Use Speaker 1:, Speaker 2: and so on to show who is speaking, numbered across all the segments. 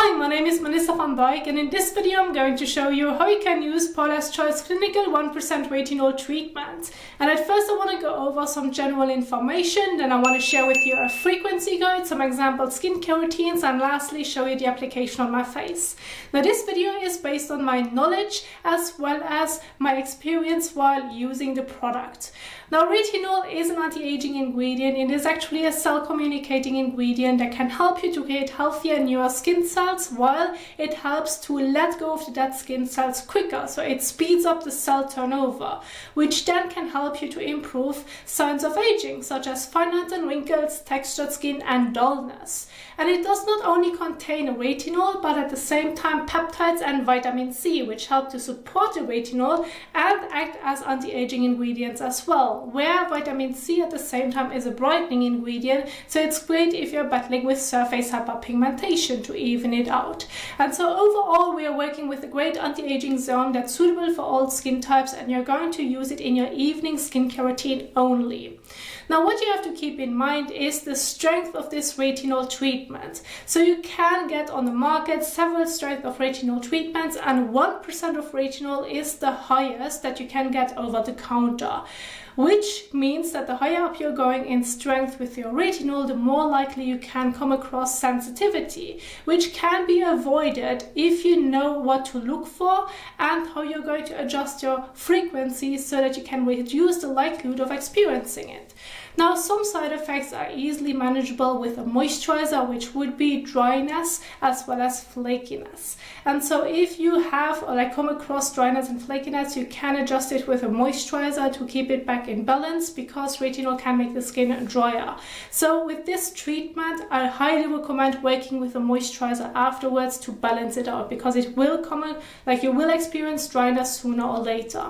Speaker 1: Hi, my name is Melissa van Dijk, and in this video I'm going to show you how you can use Paula's Choice Clinical 1% Retinol Treatment. And at first I want to go over some general information, then I want to share with you a frequency guide, some example skincare routines, and lastly show you the application on my face. Now this video is based on my knowledge as well as my experience while using the product. Now retinol is an anti-aging ingredient. It is actually a cell communicating ingredient that can help you to create healthier newer skin cells while it helps to let go of the dead skin cells quicker. So it speeds up the cell turnover, which then can help you to improve signs of aging such as fine lines and wrinkles, textured skin and dullness. And it does not only contain retinol but at the same time peptides and vitamin C, which help to support the retinol and act as anti-aging ingredients as well, where vitamin C at the same time is a brightening ingredient, so it's great if you're battling with surface hyperpigmentation to even it out. And so overall we are working with a great anti-aging zone that's suitable for all skin types, and you're going to use it in your evening skincare routine only. Now what you have to keep in mind is the strength of this retinol treatment. So you can get on the market several strengths of retinol treatments, and 1% of retinol is the highest that you can get over the counter, which means that the higher up you're going in strength with your retinol, the more likely you can come across sensitivity, which can be avoided if you know what to look for and how you're going to adjust your frequency so that you can reduce the likelihood of experiencing it. Now, some side effects are easily manageable with a moisturizer, which would be dryness as well as flakiness. And so if you have or come across dryness and flakiness, you can adjust it with a moisturizer to keep it back in balance, because retinol can make the skin drier. So with this treatment, I highly recommend working with a moisturizer afterwards to balance it out, because it will come you will experience dryness sooner or later.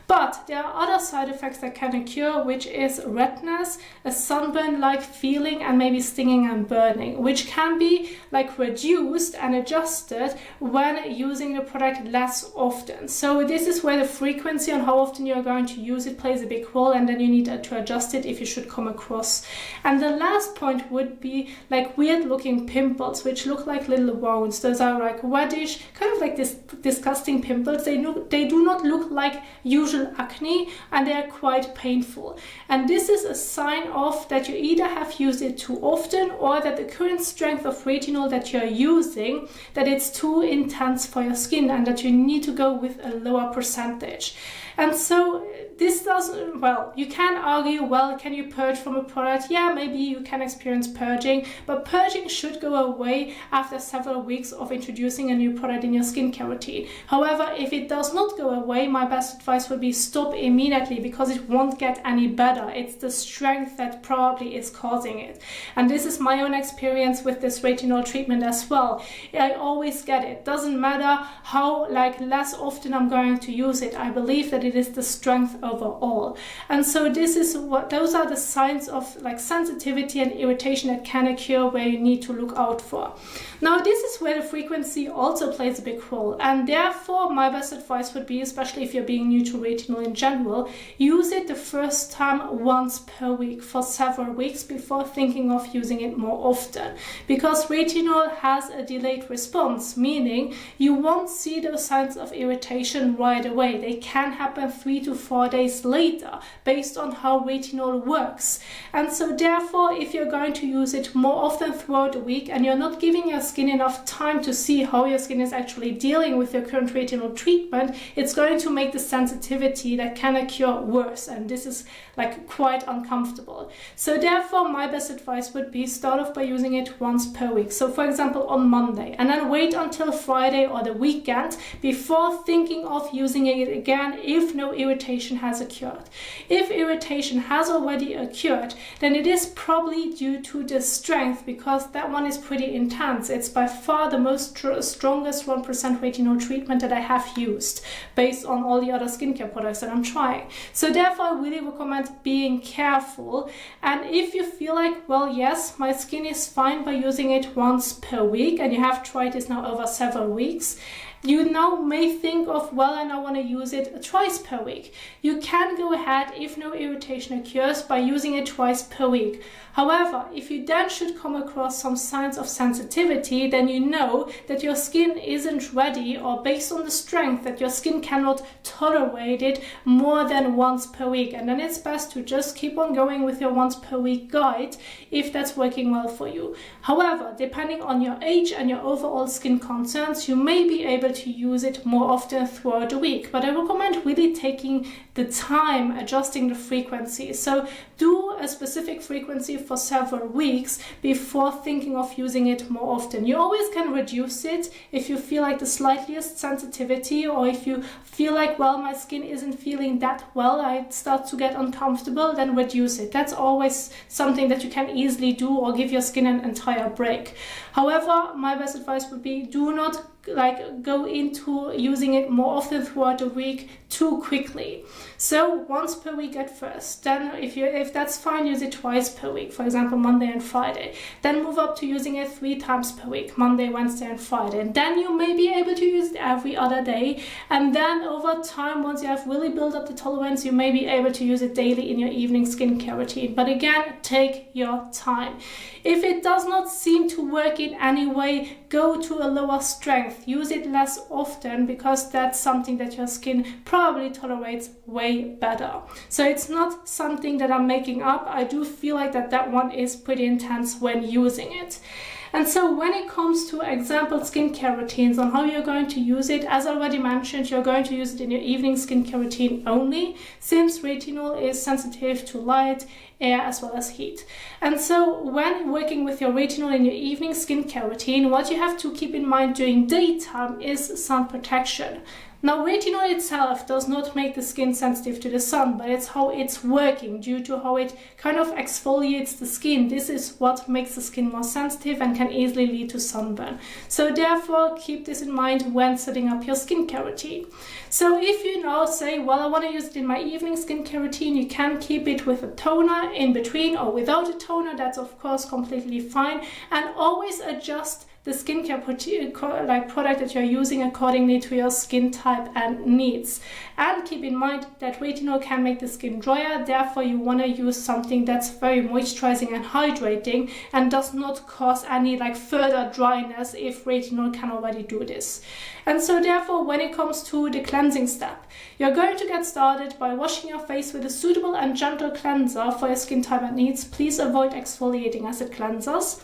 Speaker 1: But there are other side effects that can occur, which is redness, a sunburn-like feeling, and maybe stinging and burning, which can be reduced and adjusted when using the product less often. So this is where the frequency on how often you're going to use it plays a big role, and then you need to adjust it if you should come across. And the last point would be weird looking pimples, which look like little wounds. Those are reddish, kind of like this disgusting pimples. They do not look like usual acne, and they are quite painful. And this is a sign of that you either have used it too often, or that the current strength of retinol that you're using, that it's too intense for your skin and that you need to go with a lower percentage. And so this doesn't, well, you can argue, well, can you purge from a product? Yeah, maybe you can experience purging, but purging should go away after several weeks of introducing a new product in your skincare routine. However, if it does not go away, my best advice would be stop immediately, because it won't get any better. It's the strength that probably is causing it. And this is my own experience with this retinol treatment as well. I always get it. Doesn't matter how less often I'm going to use it. I believe that it is the strength overall. And so this is those are the signs of sensitivity and irritation that can occur, where you need to look out for. Now this is where the frequency also plays a big role, and therefore my best advice would be, especially if you're being new to retinol in general, use it the first time once per week for several weeks before thinking of using it more often, because retinol has a delayed response, meaning you won't see those signs of irritation right away. They can happen 3 to 4 days later based on how retinol works. And so therefore, if you're going to use it more often throughout the week and you're not giving your skin enough time to see how your skin is actually dealing with your current retinol treatment, it's going to make the sensitivity that can occur worse, and this is quite uncomfortable. So therefore my best advice would be start off by using it once per week. So for example on Monday, and then wait until Friday or the weekend before thinking of using it again if no irritation has occurred. If irritation has already occurred, then it is probably due to the strength, because that one is pretty intense. It's by far the most strongest 1% retinol treatment that I have used based on all the other skincare products that I'm trying. So therefore I really recommend being careful. And if you feel well, yes, my skin is fine by using it once per week, and you have tried this now over several weeks, you now may think of, well, I now want to use it twice per week. You can go ahead, if no irritation occurs, by using it twice per week. However, if you then should come across some signs of sensitivity, then you know that your skin isn't ready, or based on the strength, that your skin cannot tolerate it more than once per week. And then it's best to just keep on going with your once per week guide if that's working well for you. However, depending on your age and your overall skin concerns, you may be able to use it more often throughout the week. But I recommend really taking the time, adjusting the frequency. So do a specific frequency for several weeks before thinking of using it more often. You always can reduce it if you feel like the slightest sensitivity, or if you feel like, well, my skin isn't feeling that well, I start to get uncomfortable, then reduce it. That's always something that you can easily do, or give your skin an entire break. However, my best advice would be, do not go into using it more often throughout the week too quickly. So once per week at first. Then if that's fine, use it twice per week, for example Monday and Friday. Then move up to using it 3 times per week, Monday, Wednesday and Friday. And then you may be able to use it every other day. And then over time, once you have really built up the tolerance, you may be able to use it daily in your evening skincare routine. But again, take your time. If it does not seem to work in any way, go to a lower strength. Use it less often, because that's something that your skin probably tolerates way better. So it's not something that I'm making up. I do feel like that one is pretty intense when using it. And so when it comes to example skincare routines on how you're going to use it, as already mentioned, you're going to use it in your evening skincare routine only, since retinol is sensitive to light, air as well as heat. And so when working with your retinol in your evening skincare routine, what you have to keep in mind during daytime is sun protection. Now, retinol itself does not make the skin sensitive to the sun, but it's how it's working due to how it kind of exfoliates the skin. This is what makes the skin more sensitive and can easily lead to sunburn. So therefore, keep this in mind when setting up your skincare routine. So if you now say, well, I want to use it in my evening skincare routine, you can keep it with a toner in between or without a toner. That's of course completely fine. And always adjust the skincare product that you're using accordingly to your skin type and needs. And keep in mind that retinol can make the skin drier, therefore you want to use something that's very moisturizing and hydrating and does not cause any further dryness if retinol can already do this. And so therefore, when it comes to the cleansing step, you're going to get started by washing your face with a suitable and gentle cleanser for your skin type and needs. Please avoid exfoliating acid cleansers.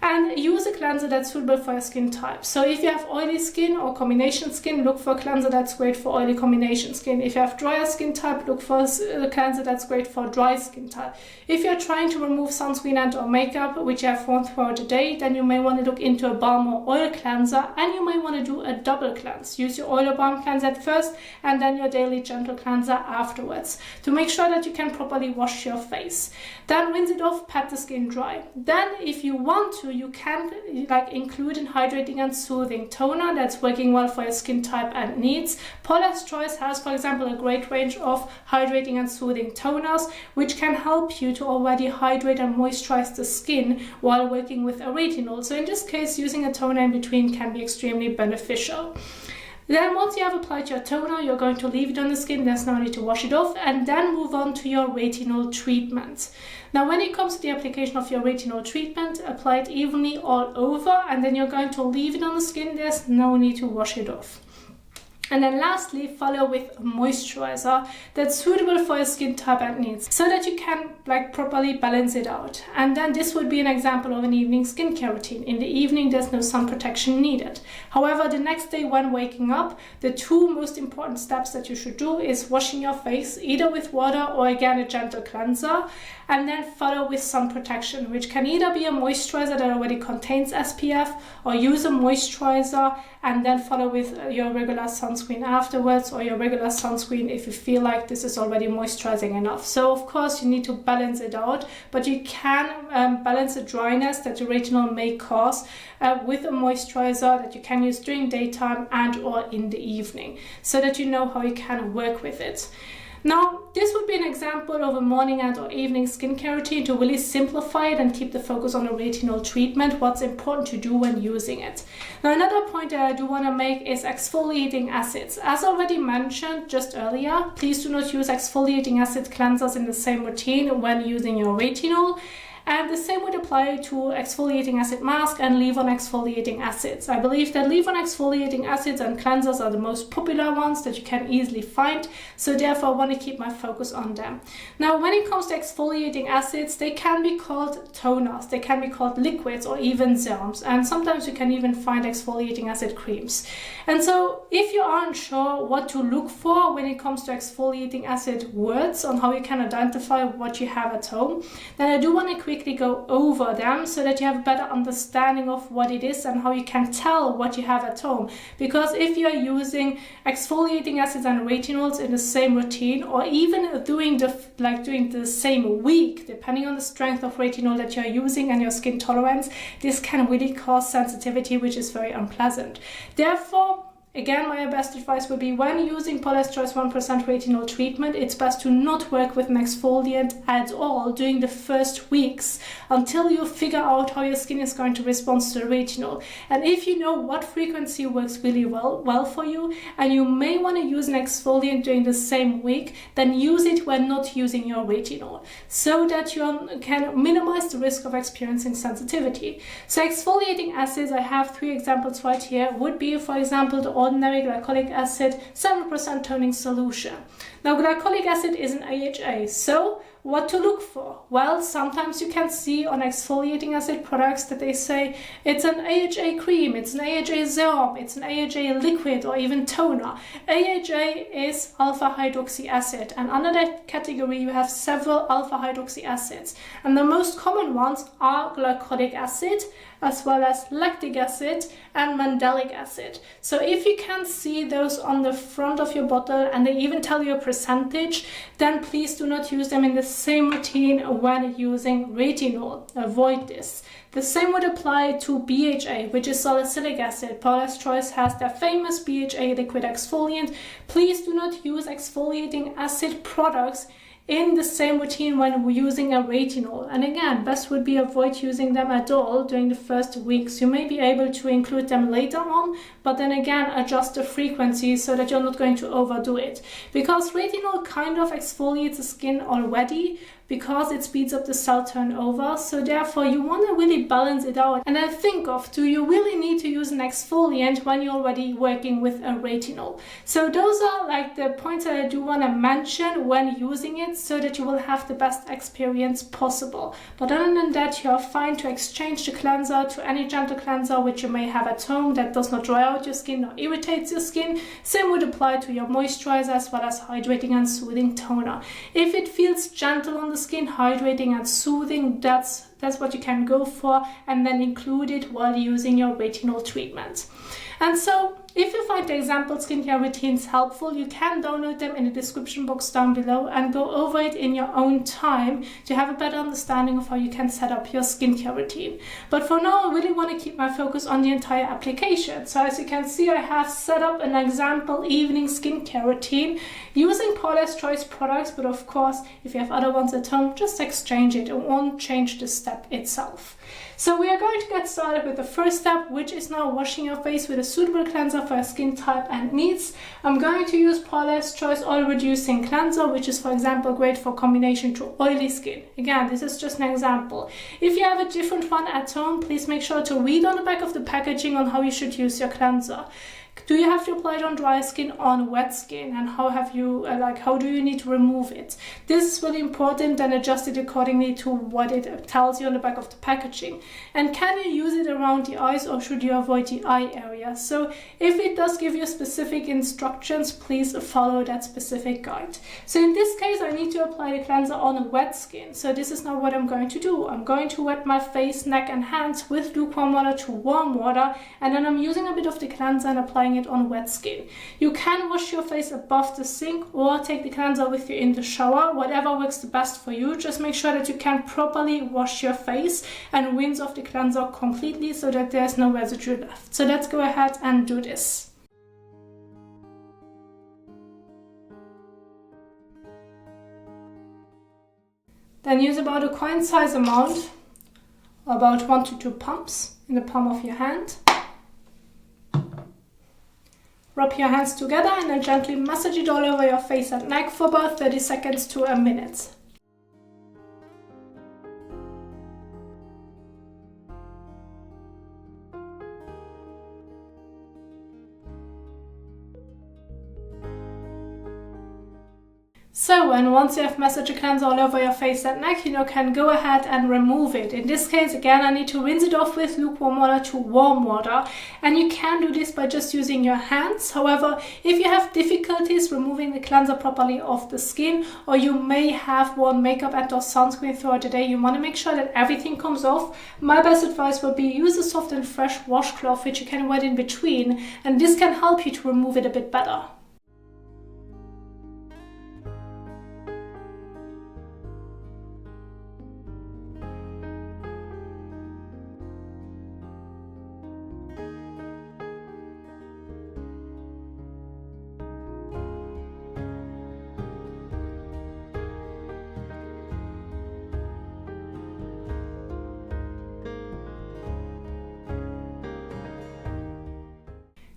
Speaker 1: And use a cleanser that's suitable for your skin type. So if you have oily skin or combination skin, look for a cleanser that's great for oily combination skin. If you have drier skin type, look for a cleanser that's great for dry skin type. If you're trying to remove sunscreen and or makeup, which you have worn throughout the day, then you may want to look into a balm or oil cleanser, and you may want to do a double cleanse. Use your oil or balm cleanser at first, and then your daily gentle cleanser afterwards, to make sure that you can properly wash your face. Then rinse it off, pat the skin dry. Then if you want to, you can include a hydrating and soothing toner that's working well for your skin type and needs. Paula's Choice has, for example, a great range of hydrating and soothing toners, which can help you to already hydrate and moisturize the skin while working with a retinol. So in this case, using a toner in between can be extremely beneficial. Then once you have applied your toner, you're going to leave it on the skin. There's no need to wash it off, and then move on to your retinol treatment. Now, when it comes to the application of your retinol treatment, apply it evenly all over, and then you're going to leave it on the skin. There's no need to wash it off. And then lastly, follow with a moisturizer that's suitable for your skin type and needs, so that you can properly balance it out. And then this would be an example of an evening skincare routine. In the evening, there's no sun protection needed. However, the next day when waking up, the two most important steps that you should do is washing your face, either with water or again a gentle cleanser, and then follow with sun protection, which can either be a moisturizer that already contains SPF, or use a moisturizer and then follow with your regular sunscreen afterwards, or your regular sunscreen if you feel like this is already moisturizing enough. So of course you need to balance it out, but you can balance the dryness that your retinol may cause with a moisturizer that you can use during daytime and or in the evening, so that you know how you can work with it. Now, this would be an example of a morning and or evening skincare routine to really simplify it and keep the focus on the retinol treatment, what's important to do when using it. Now, another point that I do want to make is exfoliating acids. As already mentioned just earlier, please do not use exfoliating acid cleansers in the same routine when using your retinol. And the same would apply to exfoliating acid mask and leave-on exfoliating acids. I believe that leave-on exfoliating acids and cleansers are the most popular ones that you can easily find, so therefore I want to keep my focus on them. Now, when it comes to exfoliating acids, they can be called toners, they can be called liquids or even serums, and sometimes you can even find exfoliating acid creams. And so if you aren't sure what to look for when it comes to exfoliating acid words on how you can identify what you have at home, then I do want to quickly go over them so that you have a better understanding of what it is and how you can tell what you have at home. Because if you are using exfoliating acids and retinols in the same routine, or even doing the same week, depending on the strength of retinol that you're using and your skin tolerance, this can really cause sensitivity, which is very unpleasant. Therefore, again, my best advice would be when using Paula's Choice 1% retinol treatment, it's best to not work with an exfoliant at all during the first weeks until you figure out how your skin is going to respond to the retinol. And if you know what frequency works really well for you, and you may want to use an exfoliant during the same week, then use it when not using your retinol, so that you can minimize the risk of experiencing sensitivity. So exfoliating acids, I have 3 examples right here, would be, for example, the ordinary glycolic acid 7% toning solution. Now, glycolic acid is an AHA, so what to look for? Well, sometimes you can see on exfoliating acid products that they say it's an AHA cream, it's an AHA serum, it's an AHA liquid or even toner. AHA is alpha hydroxy acid, and under that category you have several alpha hydroxy acids, and the most common ones are glycolic acid, as well as lactic acid and mandelic acid. So if you can see those on the front of your bottle and they even tell you a percentage, then please do not use them in the same routine when using retinol. Avoid this. The same would apply to BHA, which is salicylic acid. Paula's Choice has their famous BHA liquid exfoliant. Please do not use exfoliating acid products in the same routine when using a retinol. And again, best would be avoid using them at all during the first weeks. You may be able to include them later on, but then again, adjust the frequency so that you're not going to overdo it. Because retinol kind of exfoliates the skin already, because it speeds up the cell turnover, so therefore you want to really balance it out. And then think of, do you really need to use an exfoliant when you're already working with a retinol? So those are like the points that I do want to mention when using it, so that you will have the best experience possible. But other than that, you are fine to exchange the cleanser to any gentle cleanser which you may have at home that does not dry out your skin or irritates your skin. Same would apply to your moisturizer as well as hydrating and soothing toner. If it feels gentle on the skin, hydrating and soothing, that's what you can go for, and then include it while using your retinol treatment. And so if you find the example skincare routines helpful, you can download them in the description box down below and go over it in your own time to have a better understanding of how you can set up your skincare routine. But for now, I really want to keep my focus on the entire application. So as you can see, I have set up an example evening skincare routine using Paula's Choice products, but of course, if you have other ones at home, just exchange it. It won't change the step itself. So we are going to get started with the first step, which is now washing your face with a suitable cleanser for your skin type and needs. I'm going to use Paula's Choice Oil Reducing Cleanser, which is, for example, great for combination to oily skin. Again, this is just an example. If you have a different one at home, please make sure to read on the back of the packaging on how you should use your cleanser. Do you have to apply it on dry skin, on wet skin, and how do you need to remove it? This is really important, and adjust it accordingly to what it tells you on the back of the packaging. And can you use it around the eyes, or should you avoid the eye area? So if it does give you specific instructions, please follow that specific guide. So in this case, I need to apply the cleanser on wet skin. So this is now what I'm going to do. I'm going to wet my face, neck and hands with lukewarm water to warm water, and then I'm using a bit of the cleanser and applying it on wet skin. You can wash your face above the sink or take the cleanser with you in the shower, whatever works the best for you. Just make sure that you can properly wash your face and rinse off the cleanser completely so that there's no residue left. So let's go ahead and do this. Then use about a coin size amount, about 1 to 2 pumps in the palm of your hand. Rub your hands together and then gently massage it all over your face and neck for about 30 seconds to a minute. So, and once you have massaged the cleanser all over your face and neck, you can go ahead and remove it. In this case, again, I need to rinse it off with lukewarm water to warm water. And you can do this by just using your hands. However, if you have difficulties removing the cleanser properly off the skin, or you may have worn makeup and or sunscreen throughout the day, you want to make sure that everything comes off. My best advice would be use a soft and fresh washcloth, which you can wet in between, and this can help you to remove it a bit better.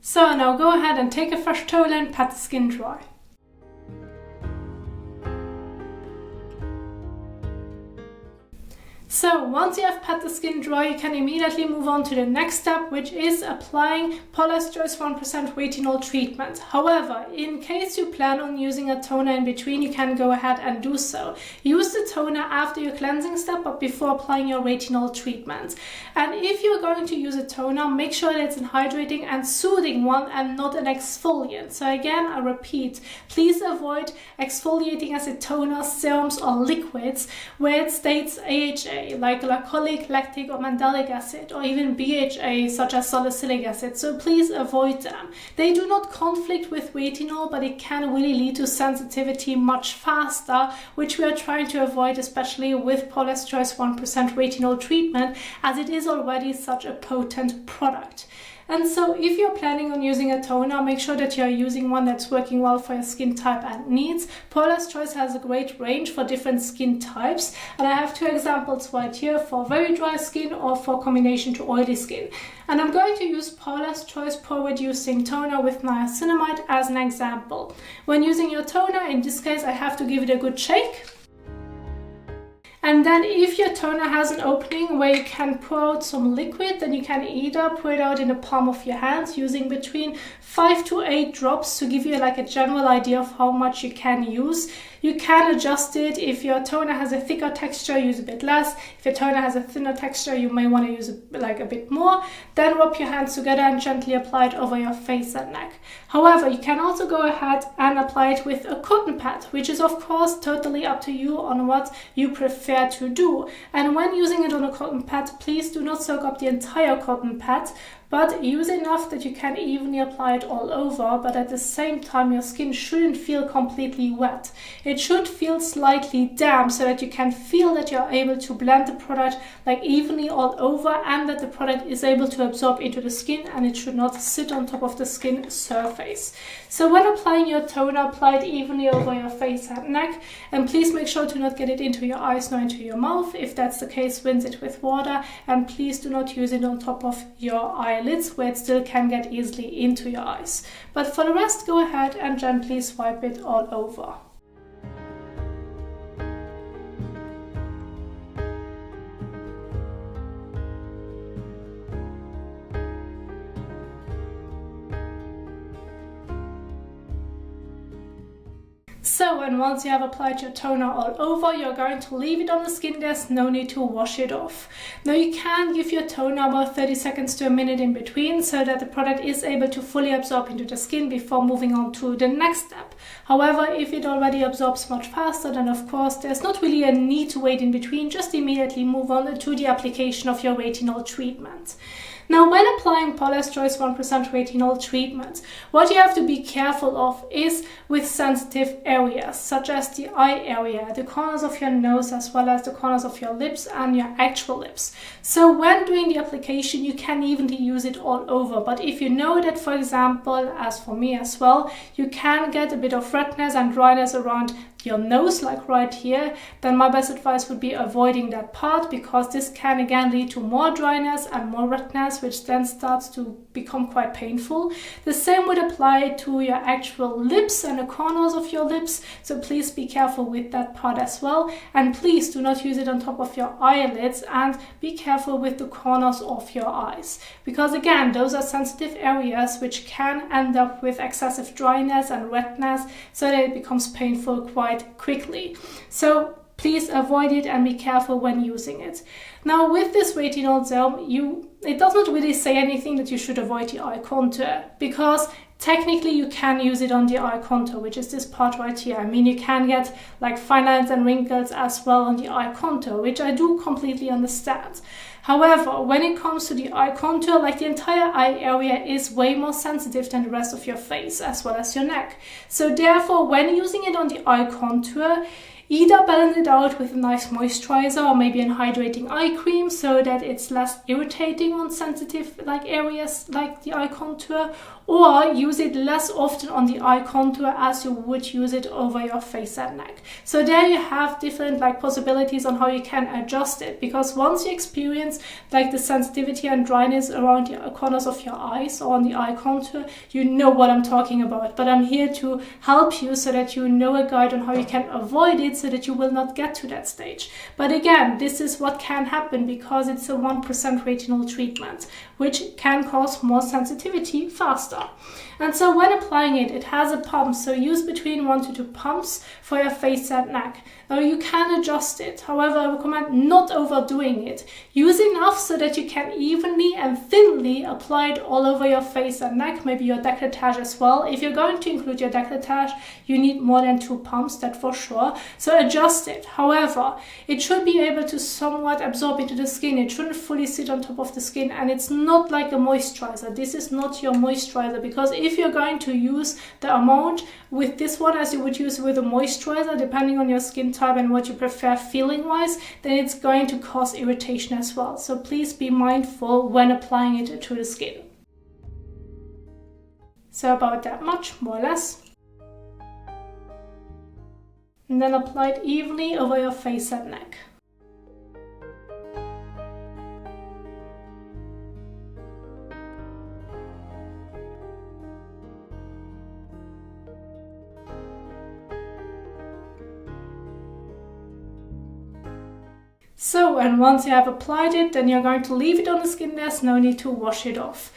Speaker 1: So now go ahead and take a fresh towel and pat the skin dry. So once you have pat the skin dry, you can immediately move on to the next step, which is applying Paula's Choice 1% Retinol Treatment. However, in case you plan on using a toner in between, you can go ahead and do so. Use the toner after your cleansing step, but before applying your retinol treatment. And if you're going to use a toner, make sure that it's a hydrating and soothing one and not an exfoliant. So again, I repeat, please avoid exfoliating acid toners, serums or liquids where it states AHA, like glycolic, lactic or mandelic acid, or even BHA such as salicylic acid, so please avoid them. They do not conflict with retinol, but it can really lead to sensitivity much faster, which we are trying to avoid, especially with Paula's Choice 1% Retinol Treatment, as it is already such a potent product. And so if you're planning on using a toner, make sure that you're using one that's working well for your skin type and needs. Paula's Choice has a great range for different skin types, and I have 2 examples right here for very dry skin or for combination to oily skin. And I'm going to use Paula's Choice Pore-Reducing Toner with niacinamide as an example. When using your toner, in this case I have to give it a good shake. And then if your toner has an opening where you can pour out some liquid, then you can either pour it out in the palm of your hands using between 5 to 8 drops to give you like a general idea of how much you can use. You can adjust it. If your toner has a thicker texture, use a bit less. If your toner has a thinner texture, you may want to use a bit more. Then rub your hands together and gently apply it over your face and neck. However, you can also go ahead and apply it with a cotton pad, which is of course totally up to you on what you prefer to do. And when using it on a cotton pad, please do not soak up the entire cotton pad, but use enough that you can evenly apply it all over, but at the same time your skin shouldn't feel completely wet. It should feel slightly damp so that you can feel that you're able to blend the product like evenly all over and that the product is able to absorb into the skin, and it should not sit on top of the skin surface. So when applying your toner, apply it evenly over your face and neck, and please make sure to not get it into your eyes nor into your mouth. If that's the case, rinse it with water, and please do not use it on top of your eyelids where it still can get easily into your eyes. But for the rest, go ahead and gently swipe it all over. So, and once you have applied your toner all over, you're going to leave it on the skin. There's no need to wash it off. Now you can give your toner about 30 seconds to a minute in between so that the product is able to fully absorb into the skin before moving on to the next step. However, if it already absorbs much faster, then of course there's not really a need to wait in between. Just immediately move on to the application of your retinol treatment. Now, when applying Paula's Choice 1% Retinol Treatment, what you have to be careful of is with sensitive areas, such as the eye area, the corners of your nose, as well as the corners of your lips and your actual lips. So when doing the application, you can evenly use it all over. But if you know that, for example, as for me as well, you can get a bit of redness and dryness around your nose, like right here, then my best advice would be avoiding that part, because this can again lead to more dryness and more redness, which then starts to become quite painful. The same would apply to your actual lips and the corners of your lips, so please be careful with that part as well. And please do not use it on top of your eyelids, and be careful with the corners of your eyes, because again, those are sensitive areas which can end up with excessive dryness and redness, so that it becomes painful quite quickly. So please avoid it and be careful when using it. Now with this retinol serum, it does not really say anything that you should avoid the eye contour, because technically you can use it on the eye contour, which is this part right here. I mean, you can get like fine lines and wrinkles as well on the eye contour, which I do completely understand. However, when it comes to the eye contour, like the entire eye area is way more sensitive than the rest of your face as well as your neck. So therefore, when using it on the eye contour, either balance it out with a nice moisturizer or maybe an hydrating eye cream, so that it's less irritating on sensitive like areas like the eye contour, or use it less often on the eye contour as you would use it over your face and neck. So there you have different like possibilities on how you can adjust it, because once you experience like the sensitivity and dryness around the corners of your eyes or on the eye contour, you know what I'm talking about. But I'm here to help you so that you know a guide on how you can avoid it, so that you will not get to that stage. But again, this is what can happen because it's a 1% retinol treatment, which can cause more sensitivity faster. And so when applying it, it has a pump, so use between 1 to 2 pumps for your face and neck. Now you can adjust it, however I recommend not overdoing it. Use enough so that you can evenly and thinly apply it all over your face and neck, maybe your décolletage as well. If you're going to include your décolletage, you need more than 2 pumps, that for sure. So adjust it. However, it should be able to somewhat absorb into the skin. It shouldn't fully sit on top of the skin, and it's not like a moisturizer. This is not your moisturizer, because if you're going to use the amount with this one as you would use with a moisturizer, depending on your skin type and what you prefer feeling wise, then it's going to cause irritation as well. So please be mindful when applying it to the skin. So about that much, more or less. And then apply it evenly over your face and neck. So, and once you have applied it, then you're going to leave it on the skin. There's no need to wash it off.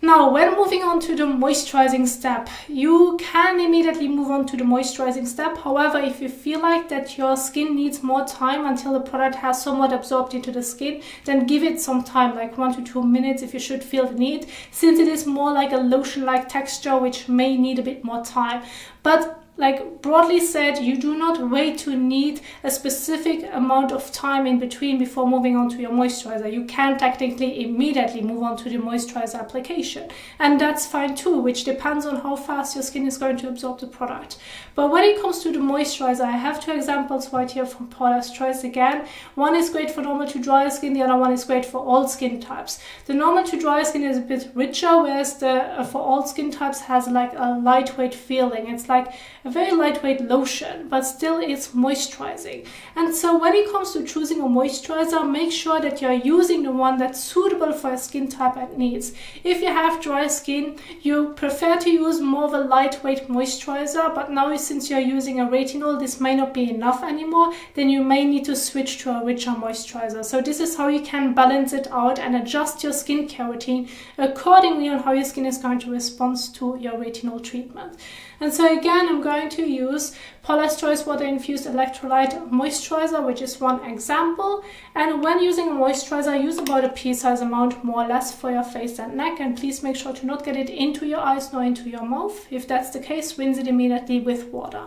Speaker 1: Now, when moving on to the moisturizing step, you can immediately move on to the moisturizing step. However, if you feel like that your skin needs more time until the product has somewhat absorbed into the skin, then give it some time, like 1 to 2 minutes if you should feel the need, since it is more like a lotion-like texture, which may need a bit more time. But like broadly said, you do not wait to need a specific amount of time in between before moving on to your moisturizer. You can technically immediately move on to the moisturizer application, and that's fine too, which depends on how fast your skin is going to absorb the product. But when it comes to the moisturizer, I have 2 examples right here from Paula's Choice again. One is great for normal to dry skin, the other one is great for all skin types. The normal to dry skin is a bit richer, whereas the for all skin types has like a lightweight feeling. It's like a very lightweight lotion, but still it's moisturizing. And so when it comes to choosing a moisturizer, make sure that you're using the one that's suitable for your skin type and needs. If you have dry skin, you prefer to use more of a lightweight moisturizer, but now since you're using a retinol, this may not be enough anymore, then you may need to switch to a richer moisturizer. So this is how you can balance it out and adjust your skincare routine accordingly on how your skin is going to respond to your retinol treatment. And so again, I'm going to use Paula's Choice Water-Infused Electrolyte Moisturizer, which is one example. And when using a moisturizer, use about a pea-size amount, more or less, for your face and neck. And please make sure to not get it into your eyes nor into your mouth. If that's the case, rinse it immediately with water.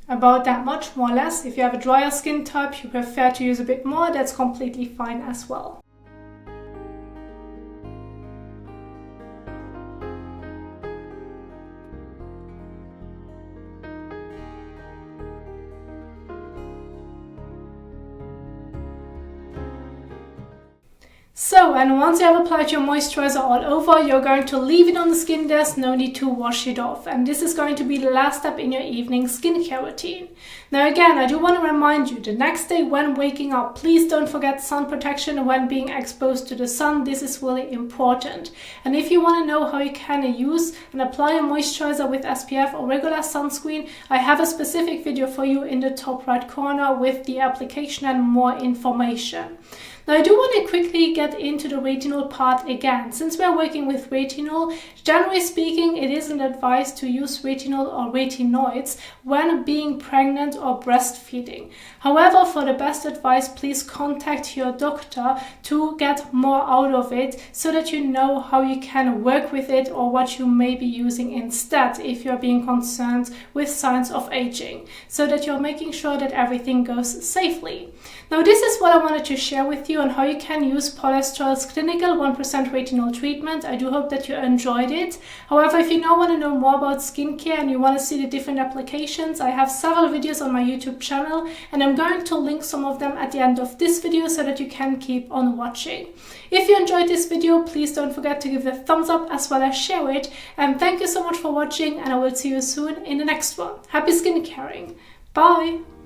Speaker 1: About that much, more or less. If you have a drier skin type, you prefer to use a bit more, that's completely fine as well. So, and once you have applied your moisturizer all over, you're going to leave it on the skin. There's no need to wash it off. And this is going to be the last step in your evening skincare routine. Now again, I do want to remind you, the next day when waking up, please don't forget sun protection when being exposed to the sun. This is really important. And if you want to know how you can use and apply a moisturizer with SPF or regular sunscreen, I have a specific video for you in the top right corner with the application and more information. Now I do want to quickly get into the retinol part again. Since we're working with retinol, generally speaking, it isn't advised to use retinol or retinoids when being pregnant or breastfeeding. However, for the best advice, please contact your doctor to get more out of it so that you know how you can work with it or what you may be using instead if you're being concerned with signs of aging, so that you're making sure that everything goes safely. Now this is what I wanted to share with you on how you can use Paula's Choice Clinical 1% Retinol Treatment. I do hope that you enjoyed it. However, if you now want to know more about skincare and you want to see the different applications, I have several videos on my YouTube channel and I'm going to link some of them at the end of this video so that you can keep on watching. If you enjoyed this video, please don't forget to give it a thumbs up as well as share it. And thank you so much for watching, and I will see you soon in the next one. Happy skincaring. Bye!